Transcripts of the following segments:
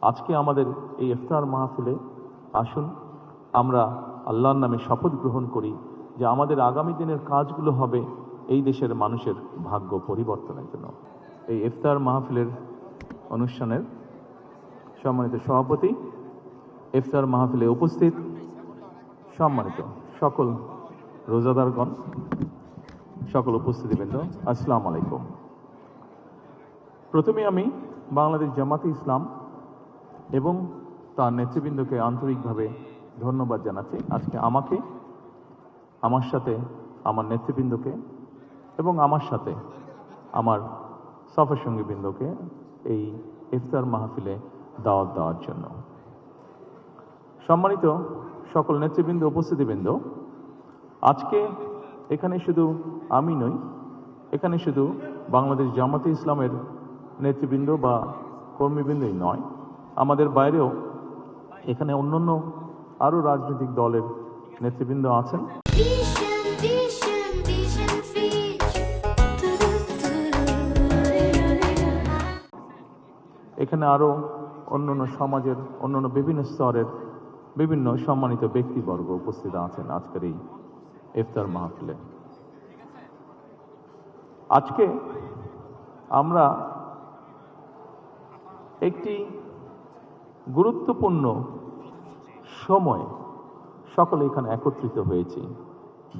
আজকে আমাদের এই ইফতার মাহফিলে আসুন আমরা আল্লাহর নামে শপথ গ্রহণ করি যে আমাদের আগামী দিনের কাজগুলো হবে এই দেশের মানুষের ভাগ্য পরিবর্তনের জন্য। এই ইফতার মাহফিলের অনুষ্ঠানের সম্মানিত সভাপতি, ইফতার মাহফিলে উপস্থিত সম্মানিত সকল রোজাদারগণ, সকল উপস্থিতিবৃন্দ, আসসালামু আলাইকুম। প্রথমে আমি বাংলাদেশ জামাতে ইসলাম এবং তার নেতৃবৃন্দকে আন্তরিকভাবে ধন্যবাদ জানাচ্ছি। আজকে আমাকে, আমার সাথে আমার নেতৃবৃন্দকে এবং আমার সাথে আমার সফর সঙ্গীবৃন্দকে এই ইফতার মাহফিলে দাওয়াত দেওয়ার জন্য। সম্মানিত সকল নেতৃবৃন্দ, উপস্থিতিবৃন্দ, আজকে এখানে শুধু আমি নই, এখানে শুধু বাংলাদেশ জামাতে ইসলামের নেতৃবৃন্দ বা কর্মীবৃন্দই নয়, আমাদের বাইরেও এখানে অন্যান্য আরও রাজনৈতিক দলের নেতৃবৃন্দ আছেন। এখানে আরও অন্যান্য সমাজের অন্যান্য বিভিন্ন স্তরের বিভিন্ন সম্মানিত ব্যক্তিবর্গ উপস্থিত আছেন আজকের এই ইফতার মাহফিলে। আজকে আমরা একটি গুরুত্বপূর্ণ সময় সকলে এখানে একত্রিত হয়েছি।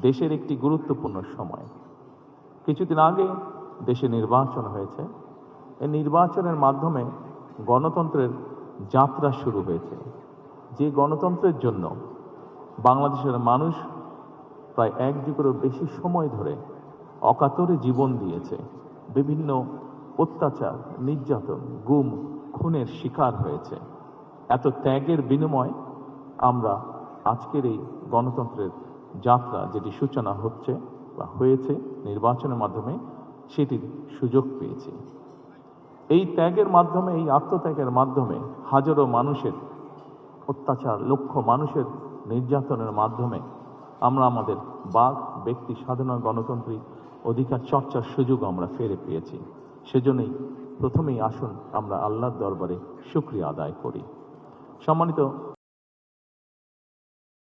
দেশের একটি গুরুত্বপূর্ণ সময়। কিছুদিন আগে দেশে নির্বাচন হয়েছে। এই নির্বাচনের মাধ্যমে গণতন্ত্রের যাত্রা শুরু হয়েছে। যে গণতন্ত্রের জন্য বাংলাদেশের মানুষ প্রায় এক যুগেরও বেশি সময় ধরে অকাতরে জীবন দিয়েছে, বিভিন্ন অত্যাচার, নির্যাতন, গুম, খুনের শিকার হয়েছে। এত ত্যাগের বিনিময় আমরা আজকের এই গণতন্ত্রের যাত্রা, যেটি সূচনা হচ্ছে বা হয়েছে নির্বাচনের মাধ্যমে, সেটির সুযোগ পেয়েছি। এই ত্যাগের মাধ্যমে, এই আত্মত্যাগের মাধ্যমে হাজারো মানুষের অত্যাচার, লক্ষ মানুষের নির্যাতনের মাধ্যমে আমরা আমাদের বাক, ব্যক্তি স্বাধীনতা, গণতান্ত্রিক অধিকার চর্চার সুযোগ আমরা ফিরে পেয়েছি। সেজন্যই প্রথমেই আসুন আমরা আল্লাহর দরবারে শুকরিয়া আদায় করি। সম্মানিত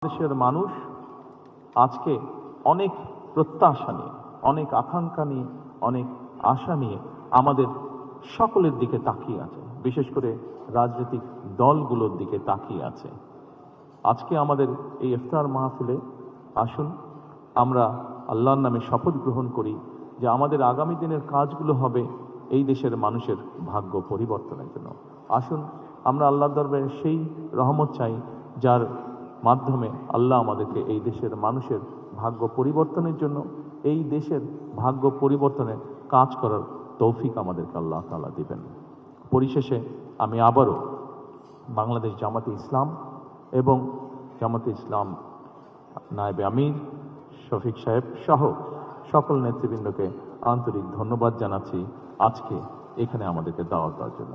দেশের মানুষ আজকে অনেক প্রত্যাশা নিয়ে, অনেক আকাঙ্ক্ষা নিয়ে, অনেক আশা নিয়ে আমাদের সকলের দিকে তাকিয়ে আছে, বিশেষ করে রাজনৈতিক দলগুলোর দিকে তাকিয়ে আছে। আজকে আমাদের এই ইফতার মাহফিলে আসুন আমরা আল্লাহর নামে শপথ গ্রহণ করি যে আমাদের আগামী দিনের কাজগুলো হবে এই দেশের মানুষের ভাগ্য পরিবর্তনের জন্য। আসুন আমরা আল্লাহর দরবারে সেই রহমত চাই যার মাধ্যমে আল্লাহ আমাদেরকে এই দেশের মানুষের ভাগ্য পরিবর্তনের জন্য, এই দেশের ভাগ্য পরিবর্তনে কাজ করার তৌফিক আমাদেরকে আল্লাহ তাআলা দিবেন। পরিশেষে আমি আবারও বাংলাদেশ জামাতে ইসলাম এবং জামাতে ইসলাম নায়েবে আমির শফিক সাহেব সহ সকল নেতৃবৃন্দকে আন্তরিক ধন্যবাদ জানাচ্ছি আজকে এখানে আমাদেরকে দাওয়াত দেওয়ার জন্য।